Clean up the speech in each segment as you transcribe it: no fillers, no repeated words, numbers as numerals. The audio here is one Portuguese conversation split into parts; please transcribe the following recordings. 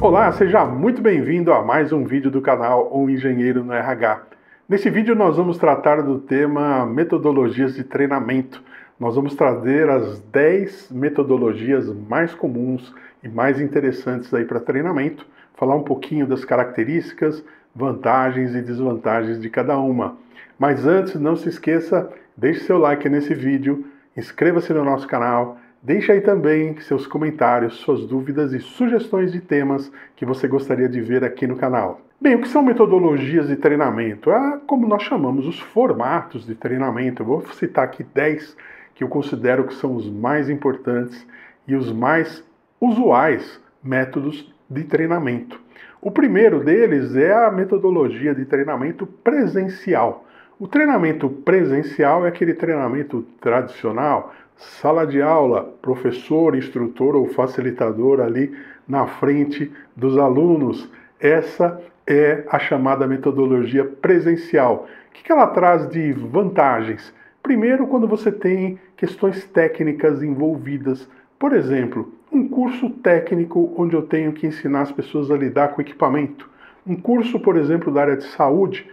Olá, seja muito bem-vindo a mais um vídeo do canal Um Engenheiro no RH. Nesse vídeo nós vamos tratar do tema metodologias de treinamento. Nós vamos trazer as 10 metodologias mais comuns e mais interessantes aí para treinamento, falar um pouquinho das características, vantagens e desvantagens de cada uma. Mas antes, não se esqueça, deixe seu like nesse vídeo, inscreva-se no nosso canal, deixe aí também seus comentários, suas dúvidas e sugestões de temas que você gostaria de ver aqui no canal. Bem, o que são metodologias de treinamento? Como nós chamamos, os formatos de treinamento. Eu vou citar aqui 10 que eu considero que são os mais importantes e os mais usuais métodos de treinamento. O primeiro deles é a metodologia de treinamento presencial. O treinamento presencial é aquele treinamento tradicional, sala de aula, professor, instrutor ou facilitador ali na frente dos alunos. Essa é a chamada metodologia presencial. O que ela traz de vantagens? Primeiro, quando você tem questões técnicas envolvidas. Por exemplo, um curso técnico onde eu tenho que ensinar as pessoas a lidar com equipamento. Um curso, por exemplo, da área de saúde,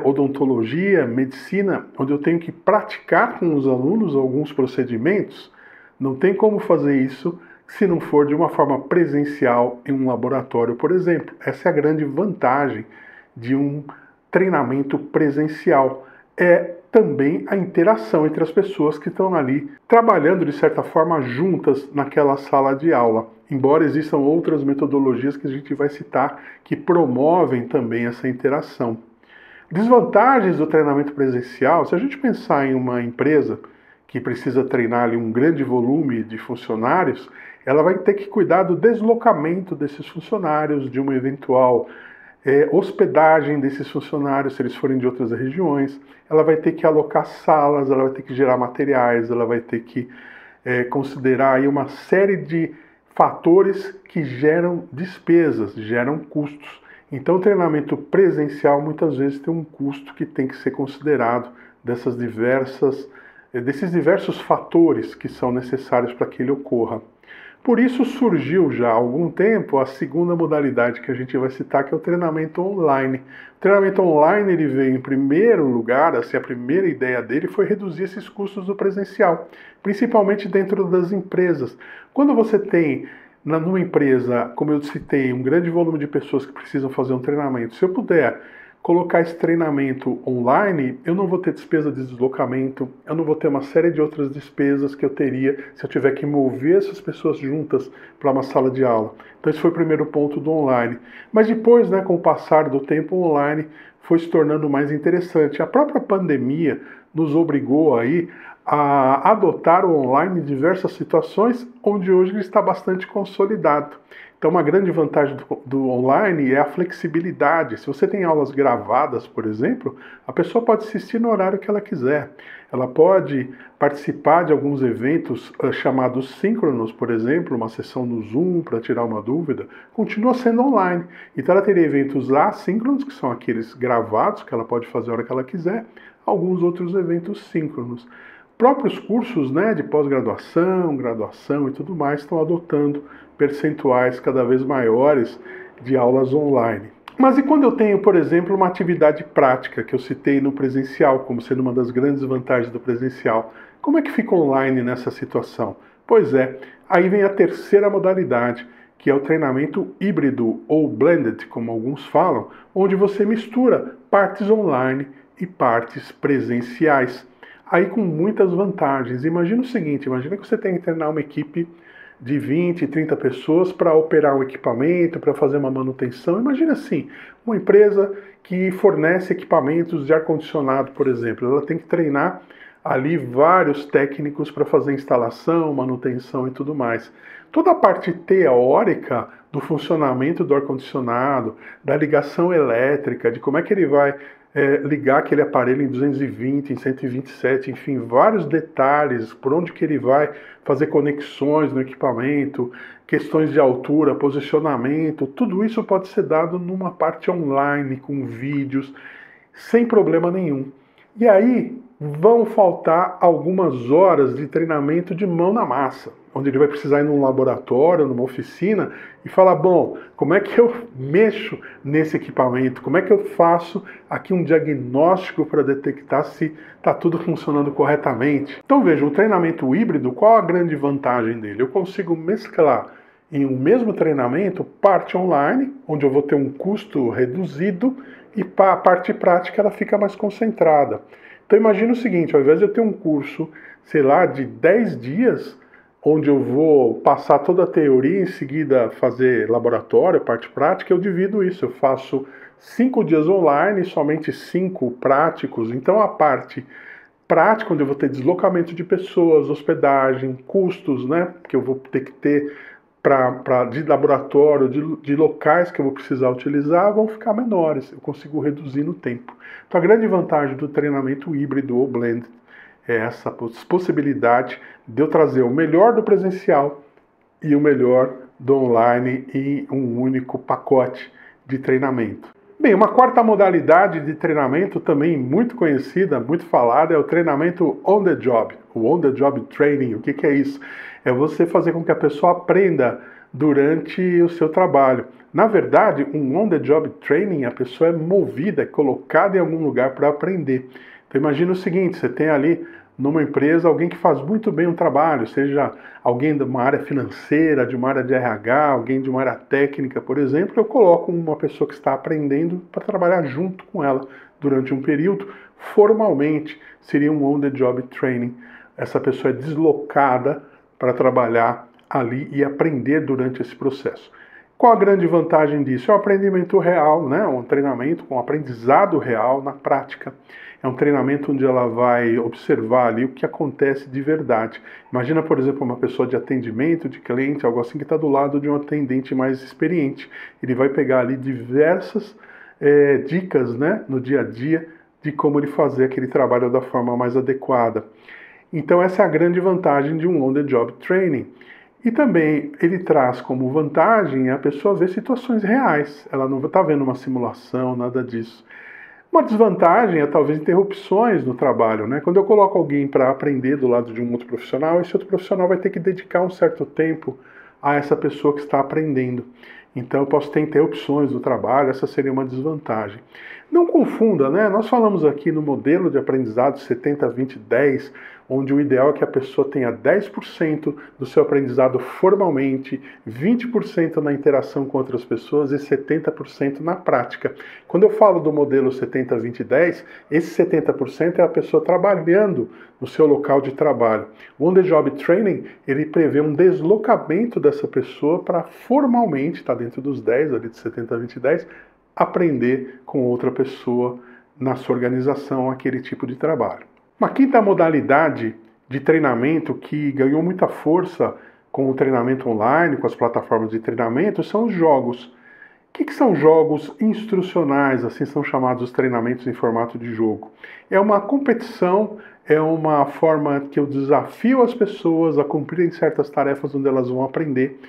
odontologia, medicina, onde eu tenho que praticar com os alunos alguns procedimentos. Não tem como fazer isso se não for de uma forma presencial em um laboratório, por exemplo. Essa é a grande vantagem de um treinamento presencial. É também a interação entre as pessoas que estão ali trabalhando de certa forma juntas naquela sala de aula. Embora existam outras metodologias que a gente vai citar que promovem também essa interação. Desvantagens do treinamento presencial: se a gente pensar em uma empresa que precisa treinar ali um grande volume de funcionários, ela vai ter que cuidar do deslocamento desses funcionários, de uma eventual hospedagem desses funcionários, se eles forem de outras regiões. Ela vai ter que alocar salas, ela vai ter que gerar materiais, ela vai ter que considerar aí uma série de fatores que geram despesas, geram custos. Então, o treinamento presencial muitas vezes tem um custo que tem que ser considerado desses diversos fatores que são necessários para que ele ocorra. Por isso surgiu já há algum tempo a segunda modalidade que a gente vai citar, que é o treinamento online. O treinamento online ele veio em primeiro lugar, assim, a primeira ideia dele foi reduzir esses custos do presencial, principalmente dentro das empresas. Quando você tem numa empresa, como eu citei, um grande volume de pessoas que precisam fazer um treinamento, se eu puder colocar esse treinamento online, eu não vou ter despesa de deslocamento, eu não vou ter uma série de outras despesas que eu teria se eu tiver que mover essas pessoas juntas para uma sala de aula. Então esse foi o primeiro ponto do online. Mas depois, com o passar do tempo, o online foi se tornando mais interessante. A própria pandemia nos obrigou aí a adotar o online em diversas situações, onde hoje ele está bastante consolidado. Então, uma grande vantagem do online é a flexibilidade. Se você tem aulas gravadas, por exemplo, a pessoa pode assistir no horário que ela quiser. Ela pode participar de alguns eventos chamados síncronos, por exemplo, uma sessão no Zoom para tirar uma dúvida, continua sendo online. Então, ela teria eventos assíncronos, que são aqueles gravados, que ela pode fazer a hora que ela quiser, alguns outros eventos síncronos. Próprios cursos de pós-graduação, graduação e tudo mais estão adotando percentuais cada vez maiores de aulas online. Mas e quando eu tenho, por exemplo, uma atividade prática que eu citei no presencial como sendo uma das grandes vantagens do presencial? Como é que fica online nessa situação? Pois é, aí vem a terceira modalidade, que é o treinamento híbrido ou blended, como alguns falam, onde você mistura partes online e partes presenciais. Aí com muitas vantagens. Imagina o seguinte, imagina que você tem que treinar uma equipe de 20, 30 pessoas para operar um equipamento, para fazer uma manutenção. Imagina assim, uma empresa que fornece equipamentos de ar-condicionado, por exemplo. Ela tem que treinar ali vários técnicos para fazer instalação, manutenção e tudo mais. Toda a parte teórica do funcionamento do ar-condicionado, da ligação elétrica, de como é que ele vai ligar aquele aparelho em 220, em 127, enfim, vários detalhes, por onde que ele vai fazer conexões no equipamento, questões de altura, posicionamento, tudo isso pode ser dado numa parte online, com vídeos, sem problema nenhum. E aí, vão faltar algumas horas de treinamento de mão na massa, onde ele vai precisar ir num laboratório, numa oficina e falar, bom, como é que eu mexo nesse equipamento? Como é que eu faço aqui um diagnóstico para detectar se está tudo funcionando corretamente? Então veja, o treinamento híbrido, qual a grande vantagem dele? Eu consigo mesclar em um mesmo treinamento parte online, onde eu vou ter um custo reduzido, e a parte prática ela fica mais concentrada. Então imagina o seguinte, ao invés de eu ter um curso, sei lá, de 10 dias, onde eu vou passar toda a teoria e em seguida fazer laboratório, parte prática, eu divido isso. Eu faço 5 dias online, somente 5 práticos. Então a parte prática, onde eu vou ter deslocamento de pessoas, hospedagem, custos, né, que eu vou ter que ter de laboratório, de locais que eu vou precisar utilizar, vão ficar menores. Eu consigo reduzir no tempo. Então a grande vantagem do treinamento híbrido ou blended é essa possibilidade de eu trazer o melhor do presencial e o melhor do online em um único pacote de treinamento. Bem, uma quarta modalidade de treinamento também muito conhecida, muito falada, é o treinamento on the job, o on the job training. O que é isso? É você fazer com que a pessoa aprenda durante o seu trabalho. Na verdade, um on the job training, a pessoa é movida, é colocada em algum lugar para aprender. Então imagina o seguinte, você tem ali numa empresa alguém que faz muito bem um trabalho, seja alguém de uma área financeira, de uma área de RH, alguém de uma área técnica, por exemplo, eu coloco uma pessoa que está aprendendo para trabalhar junto com ela durante um período. Formalmente seria um on-the-job training. Essa pessoa é deslocada para trabalhar ali e aprender durante esse processo. Qual a grande vantagem disso? É um aprendimento real, né? Um treinamento com aprendizado real na prática. É um treinamento onde ela vai observar ali o que acontece de verdade. Imagina, por exemplo, uma pessoa de atendimento, de cliente, algo assim, que está do lado de um atendente mais experiente. Ele vai pegar ali diversas dicas, né, no dia a dia de como ele fazer aquele trabalho da forma mais adequada. Então essa é a grande vantagem de um on-the-job training. E também ele traz como vantagem a pessoa ver situações reais. Ela não está vendo uma simulação, nada disso. Uma desvantagem é talvez interrupções no trabalho, né? Quando eu coloco alguém para aprender do lado de um outro profissional, esse outro profissional vai ter que dedicar um certo tempo a essa pessoa que está aprendendo. Então eu posso ter interrupções no trabalho, essa seria uma desvantagem. Não confunda, né? Nós falamos aqui no modelo de aprendizado 70-20-10, onde o ideal é que a pessoa tenha 10% do seu aprendizado formalmente, 20% na interação com outras pessoas e 70% na prática. Quando eu falo do modelo 70-20-10, esse 70% é a pessoa trabalhando no seu local de trabalho. O on-the-job training, ele prevê um deslocamento dessa pessoa para formalmente, está dentro dos 10, ali de 70-20-10, aprender com outra pessoa na sua organização aquele tipo de trabalho. Uma quinta modalidade de treinamento que ganhou muita força com o treinamento online, com as plataformas de treinamento, são os jogos. O que são jogos instrucionais, assim são chamados os treinamentos em formato de jogo? É uma competição, é uma forma que eu desafio as pessoas a cumprirem certas tarefas onde elas vão aprender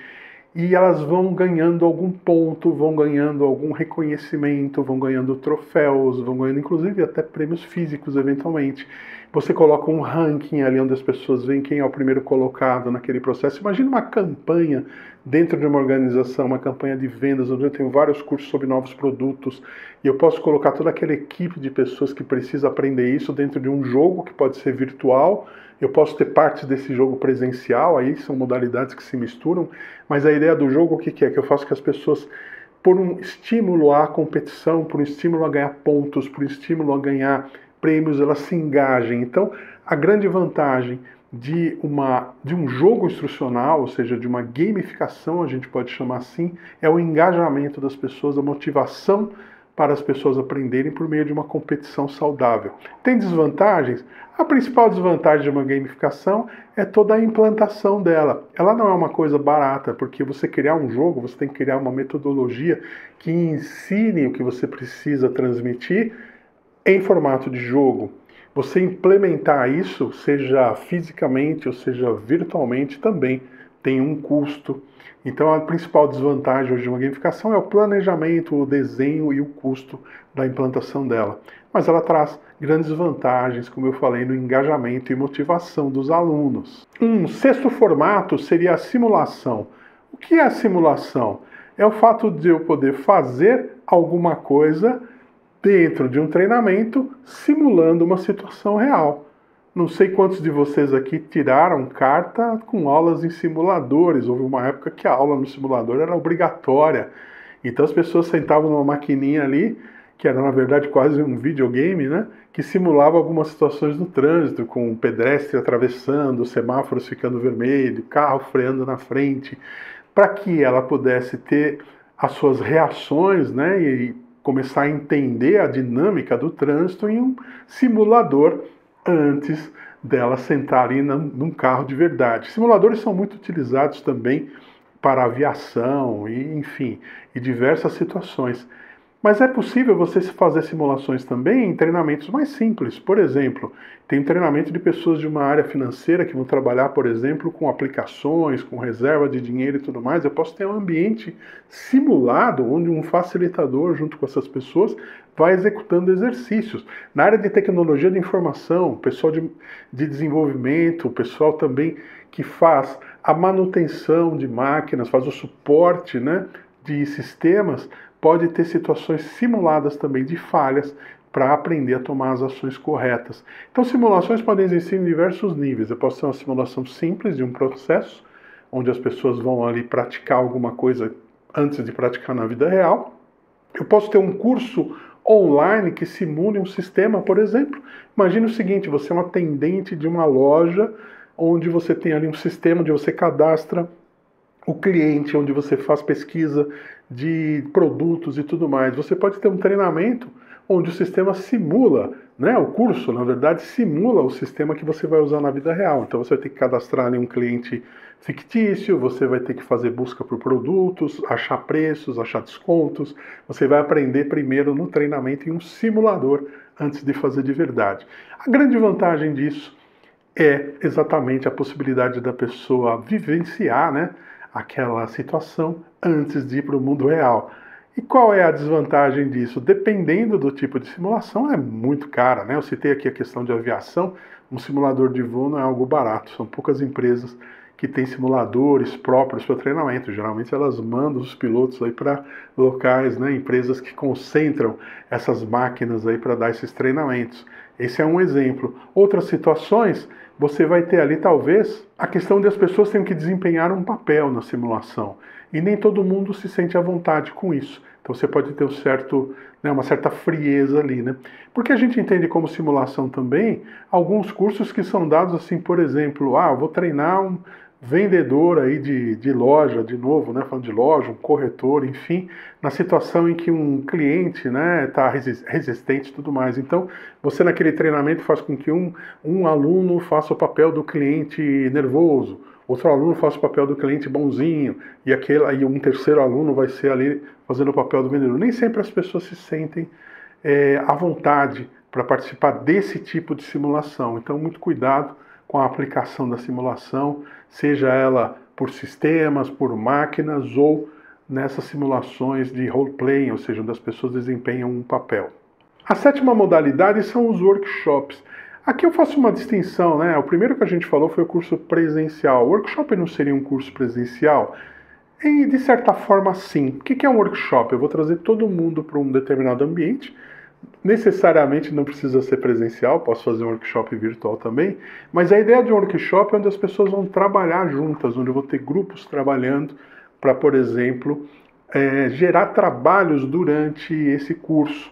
e elas vão ganhando algum ponto, vão ganhando algum reconhecimento, vão ganhando troféus, vão ganhando inclusive até prêmios físicos eventualmente. Você coloca um ranking ali onde as pessoas veem quem é o primeiro colocado naquele processo. Imagina uma campanha dentro de uma organização, uma campanha de vendas, onde eu tenho vários cursos sobre novos produtos e eu posso colocar toda aquela equipe de pessoas que precisa aprender isso dentro de um jogo que pode ser virtual. Eu posso ter partes desse jogo presencial, aí são modalidades que se misturam, mas a ideia do jogo o que é? Que eu faço que as pessoas, por um estímulo à competição, por um estímulo a ganhar pontos, por um estímulo a ganhar prêmios, elas se engajem. Então, a grande vantagem de um jogo instrucional, ou seja, de uma gamificação, a gente pode chamar assim, é o engajamento das pessoas, a motivação para as pessoas aprenderem por meio de uma competição saudável. Tem desvantagens? A principal desvantagem de uma gamificação é toda a implantação dela. Ela não é uma coisa barata, porque você criar um jogo, você tem que criar uma metodologia que ensine o que você precisa transmitir em formato de jogo. Você implementar isso, seja fisicamente ou seja virtualmente, também tem um custo. Então a principal desvantagem hoje de uma gamificação é o planejamento, o desenho e o custo da implantação dela. Mas ela traz grandes vantagens, como eu falei, no engajamento e motivação dos alunos. Um sexto formato seria a simulação. O que é a simulação? É o fato de eu poder fazer alguma coisa dentro de um treinamento simulando uma situação real. Não sei quantos de vocês aqui tiraram carta com aulas em simuladores. Houve uma época que a aula no simulador era obrigatória. Então as pessoas sentavam numa maquininha ali, que era na verdade quase um videogame, né? Que simulava algumas situações no trânsito, com o pedestre atravessando, semáforos ficando vermelho, carro freando na frente, para que ela pudesse ter as suas reações, né? E começar a entender a dinâmica do trânsito em um simulador antes dela sentar ali num carro de verdade. Simuladores são muito utilizados também para aviação e, enfim, e diversas situações. Mas é possível você fazer simulações também em treinamentos mais simples. Por exemplo, tem um treinamento de pessoas de uma área financeira que vão trabalhar, por exemplo, com aplicações, com reserva de dinheiro e tudo mais. Eu posso ter um ambiente simulado onde um facilitador, junto com essas pessoas, vai executando exercícios. Na área de tecnologia de informação, pessoal de desenvolvimento, o pessoal também que faz a manutenção de máquinas, faz o suporte, né, de sistemas, pode ter situações simuladas também de falhas para aprender a tomar as ações corretas. Então, simulações podem existir em diversos níveis. Eu posso ter uma simulação simples de um processo, onde as pessoas vão ali praticar alguma coisa antes de praticar na vida real. Eu posso ter um curso online que simule um sistema, por exemplo. Imagine o seguinte, você é um atendente de uma loja, onde você tem ali um sistema onde você cadastra o cliente, onde você faz pesquisa de produtos e tudo mais. Você pode ter um treinamento onde o sistema simula, né? O curso, na verdade, simula o sistema que você vai usar na vida real. Então você vai ter que cadastrar ali um cliente fictício, você vai ter que fazer busca por produtos, achar preços, achar descontos. Você vai aprender primeiro no treinamento em um simulador antes de fazer de verdade. A grande vantagem disso é exatamente a possibilidade da pessoa vivenciar, né, aquela situação antes de ir para o mundo real. E qual é a desvantagem disso? Dependendo do tipo de simulação, é muito cara, né? Eu citei aqui a questão de aviação, um simulador de voo não é algo barato, são poucas empresas que têm simuladores próprios para treinamento. Geralmente elas mandam os pilotos aí para locais, né, empresas que concentram essas máquinas aí para dar esses treinamentos. Esse é um exemplo. Outras situações, você vai ter ali talvez a questão de as pessoas terem que desempenhar um papel na simulação. E nem todo mundo se sente à vontade com isso. Então você pode ter uma certa frieza ali, né? Porque a gente entende como simulação também alguns cursos que são dados assim, por exemplo, eu vou treinar um vendedor aí de loja, de novo, né, falando de loja, um corretor, enfim, na situação em que um cliente, né, está resistente e tudo mais. Então, você naquele treinamento faz com que um aluno faça o papel do cliente nervoso, outro aluno faça o papel do cliente bonzinho, e um terceiro aluno vai ser ali fazendo o papel do vendedor. Nem sempre as pessoas se sentem à vontade para participar desse tipo de simulação. Então, muito cuidado com a aplicação da simulação, seja ela por sistemas, por máquinas ou nessas simulações de role-playing, ou seja, onde as pessoas desempenham um papel. A sétima modalidade são os workshops. Aqui eu faço uma distinção, né? O primeiro que a gente falou foi o curso presencial. O workshop não seria um curso presencial? E, de certa forma, sim. O que é um workshop? Eu vou trazer todo mundo para um determinado ambiente. Necessariamente não precisa ser presencial, posso fazer um workshop virtual também, mas a ideia de um workshop é onde as pessoas vão trabalhar juntas, onde eu vou ter grupos trabalhando para, por exemplo, gerar trabalhos durante esse curso.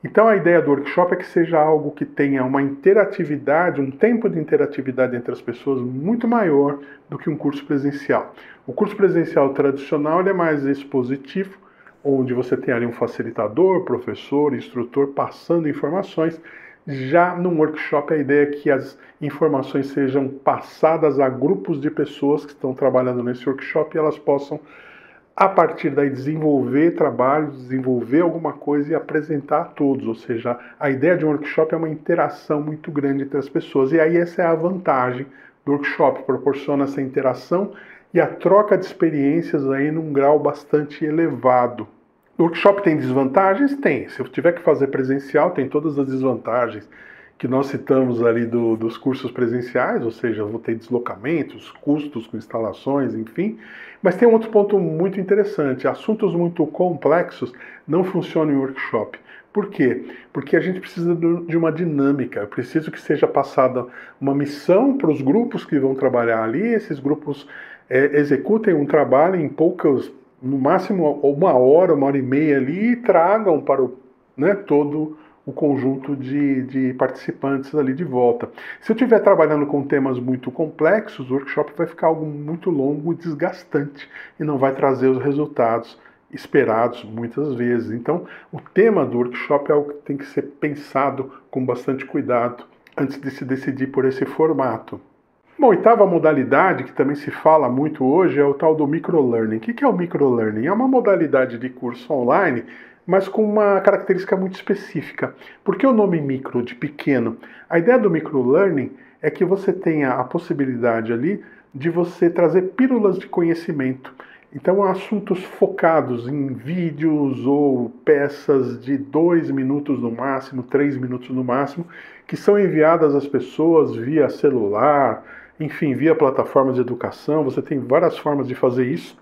Então a ideia do workshop é que seja algo que tenha uma interatividade, um tempo de interatividade entre as pessoas muito maior do que um curso presencial. O curso presencial tradicional ele é mais expositivo, onde você tem ali um facilitador, professor, instrutor passando informações. Já num workshop a ideia é que as informações sejam passadas a grupos de pessoas que estão trabalhando nesse workshop e elas possam, a partir daí, desenvolver trabalhos, desenvolver alguma coisa e apresentar a todos. Ou seja, a ideia de um workshop é uma interação muito grande entre as pessoas. E aí essa é a vantagem do workshop, proporciona essa interação e a troca de experiências aí num grau bastante elevado. O workshop tem desvantagens? Tem. Se eu tiver que fazer presencial, tem todas as desvantagens que nós citamos ali dos cursos presenciais, ou seja, eu vou ter deslocamentos, custos com instalações, enfim. Mas tem um outro ponto muito interessante. Assuntos muito complexos não funcionam em workshop. Por quê? Porque a gente precisa de uma dinâmica. Eu preciso que seja passada uma missão para os grupos que vão trabalhar ali, esses grupos executem um trabalho em poucas, no máximo 1 hora e meia ali, e tragam para todo o conjunto de participantes ali de volta. Se eu estiver trabalhando com temas muito complexos, o workshop vai ficar algo muito longo e desgastante e não vai trazer os resultados esperados muitas vezes. Então, o tema do workshop é algo que tem que ser pensado com bastante cuidado antes de se decidir por esse formato. Uma oitava modalidade, que também se fala muito hoje, é o tal do microlearning. O que é o microlearning? É uma modalidade de curso online, mas com uma característica muito específica. Por que o nome micro, de pequeno? A ideia do microlearning é que você tenha a possibilidade ali de você trazer pílulas de conhecimento. Então, assuntos focados em vídeos ou peças de 2 minutos no máximo, 3 minutos no máximo, que são enviadas às pessoas via celular, enfim, via plataformas de educação. Você tem várias formas de fazer isso,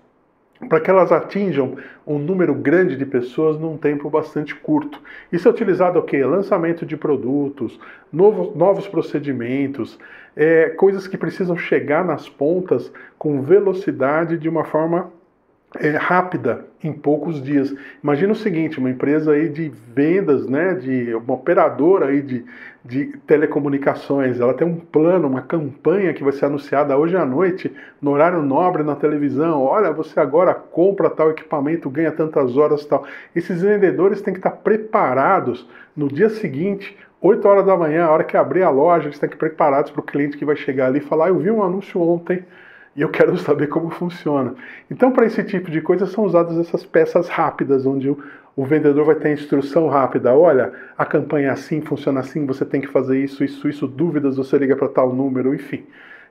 para que elas atinjam um número grande de pessoas num tempo bastante curto. Isso é utilizado o quê? Lançamento de produtos, novos procedimentos, coisas que precisam chegar nas pontas com velocidade de uma forma rápida, em poucos dias. Imagina o seguinte, uma empresa aí de vendas, de uma operadora aí de telecomunicações, ela tem um plano, uma campanha que vai ser anunciada hoje à noite, no horário nobre na televisão. Olha, você agora compra tal equipamento, ganha tantas horas tal. Esses vendedores têm que estar preparados no dia seguinte, 8 horas da manhã, a hora que abrir a loja, eles têm que estar preparados para o cliente que vai chegar ali e falar: eu vi um anúncio ontem, e eu quero saber como funciona. Então, para esse tipo de coisa, são usadas essas peças rápidas, onde o vendedor vai ter a instrução rápida. Olha, a campanha é assim, funciona assim, você tem que fazer isso, dúvidas, você liga para tal número, enfim.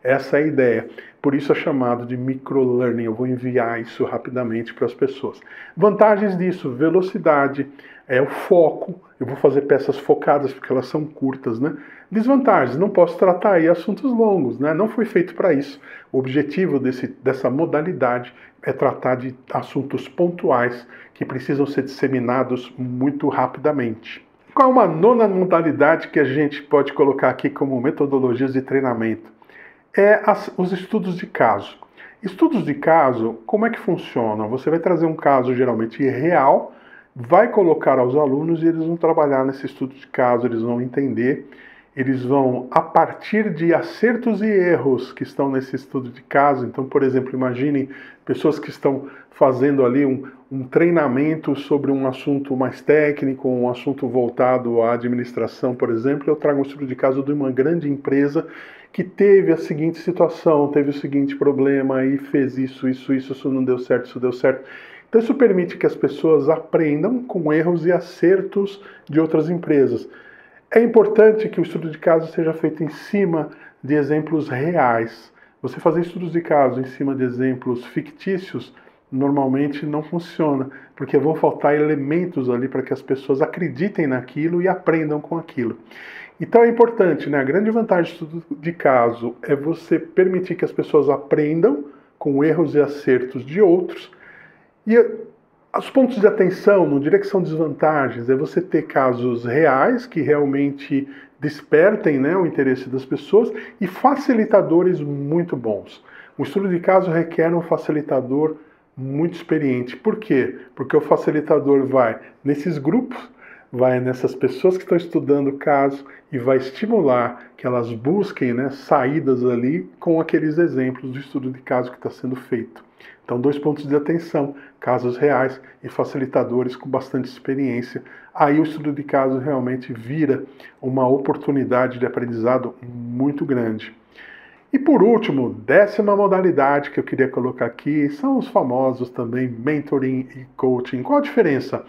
Essa é a ideia. Por isso é chamado de microlearning. Eu vou enviar isso rapidamente para as pessoas. Vantagens disso: velocidade, o foco. Eu vou fazer peças focadas porque elas são curtas, Desvantagens: não posso tratar aí assuntos longos, Não foi feito para isso. O objetivo dessa modalidade é tratar de assuntos pontuais que precisam ser disseminados muito rapidamente. Qual é uma nona modalidade que a gente pode colocar aqui como metodologias de treinamento? Os estudos de caso. Estudos de caso, como é que funciona? Você vai trazer um caso geralmente real, vai colocar aos alunos e eles vão trabalhar nesse estudo de caso, eles vão entender, eles vão, a partir de acertos e erros que estão nesse estudo de caso. Então, por exemplo, imaginem pessoas que estão fazendo ali um treinamento sobre um assunto mais técnico, um assunto voltado à administração, por exemplo. Eu trago um estudo de caso de uma grande empresa que teve a seguinte situação, teve o seguinte problema e fez isso não deu certo, isso deu certo. Então isso permite que as pessoas aprendam com erros e acertos de outras empresas. É importante que o estudo de caso seja feito em cima de exemplos reais. Você fazer estudos de caso em cima de exemplos fictícios normalmente não funciona, porque vão faltar elementos ali para que as pessoas acreditem naquilo e aprendam com aquilo. Então é importante, A grande vantagem do estudo de caso é você permitir que as pessoas aprendam com erros e acertos de outros. E os pontos de atenção, não diria que são desvantagens, é você ter casos reais que realmente despertem o interesse das pessoas e facilitadores muito bons. Um estudo de caso requer um facilitador muito experiente. Por quê? Porque o facilitador vai nesses grupos, vai nessas pessoas que estão estudando o caso e vai estimular que elas busquem saídas ali com aqueles exemplos do estudo de caso que está sendo feito. Então, 2 pontos de atenção: casos reais e facilitadores com bastante experiência. Aí o estudo de caso realmente vira uma oportunidade de aprendizado muito grande. E por último, 10ª modalidade que eu queria colocar aqui são os famosos também mentoring e coaching. Qual a diferença?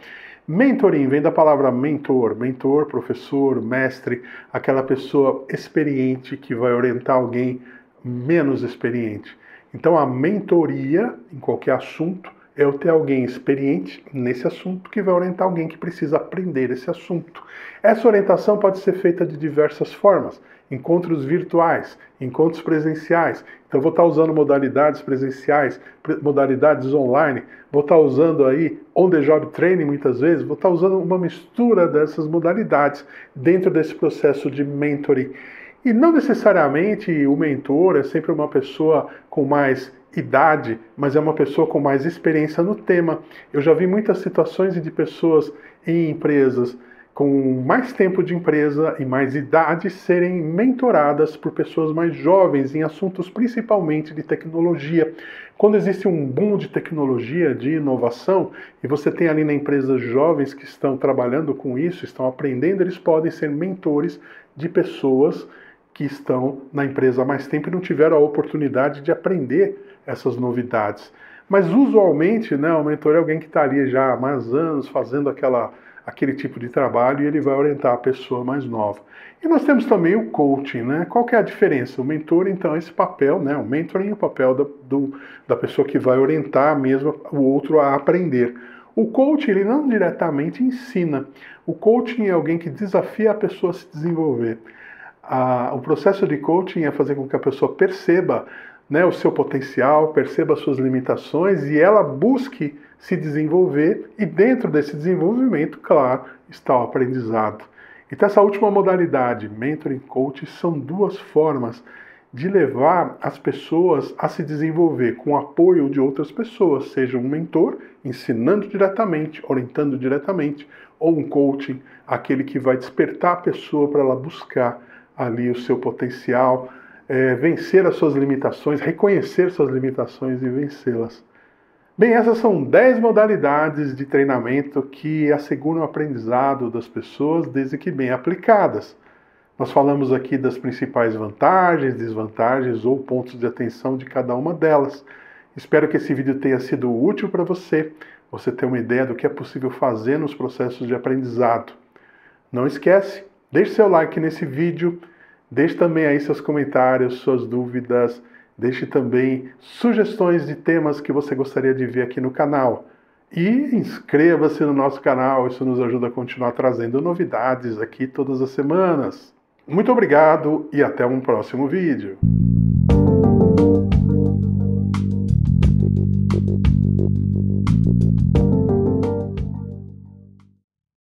Mentoring vem da palavra mentor, professor, mestre, aquela pessoa experiente que vai orientar alguém menos experiente. Então a mentoria em qualquer assunto é eu ter alguém experiente nesse assunto que vai orientar alguém que precisa aprender esse assunto. Essa orientação pode ser feita de diversas formas. Encontros virtuais, encontros presenciais. Então eu vou estar usando modalidades presenciais, modalidades online, vou estar usando aí on-the-job training muitas vezes, vou estar usando uma mistura dessas modalidades dentro desse processo de mentoring. E não necessariamente o mentor é sempre uma pessoa com mais idade, mas é uma pessoa com mais experiência no tema. Eu já vi muitas situações de pessoas em empresas com mais tempo de empresa e mais idade serem mentoradas por pessoas mais jovens em assuntos principalmente de tecnologia. Quando existe um boom de tecnologia, de inovação, e você tem ali na empresa jovens que estão trabalhando com isso, estão aprendendo, eles podem ser mentores de pessoas que estão na empresa há mais tempo e não tiveram a oportunidade de aprender essas novidades. Mas usualmente, né, o mentor é alguém que está ali já há mais anos fazendo aquele tipo de trabalho e ele vai orientar a pessoa mais nova. E nós temos também o coaching, né? Qual que é a diferença? O mentor, então, é esse papel, né? O mentoring é o papel da pessoa que vai orientar mesmo o outro a aprender. O coaching, ele não diretamente ensina. O coaching é alguém que desafia a pessoa a se desenvolver. O processo de coaching é fazer com que a pessoa perceba, né, o seu potencial, perceba as suas limitações e ela busque se desenvolver e dentro desse desenvolvimento, claro, está o aprendizado. Então essa última modalidade, mentoring coaching, são duas formas de levar as pessoas a se desenvolver com o apoio de outras pessoas, seja um mentor ensinando diretamente, orientando diretamente, ou um coaching, aquele que vai despertar a pessoa para ela buscar ali o seu potencial, vencer as suas limitações, reconhecer suas limitações e vencê-las. Bem, essas são 10 modalidades de treinamento que asseguram o aprendizado das pessoas desde que bem aplicadas. Nós falamos aqui das principais vantagens, desvantagens ou pontos de atenção de cada uma delas. Espero que esse vídeo tenha sido útil para você ter uma ideia do que é possível fazer nos processos de aprendizado. Não esquece, deixe seu like nesse vídeo, deixe também aí seus comentários, suas dúvidas, deixe também sugestões de temas que você gostaria de ver aqui no canal. E inscreva-se no nosso canal, isso nos ajuda a continuar trazendo novidades aqui todas as semanas. Muito obrigado e até um próximo vídeo.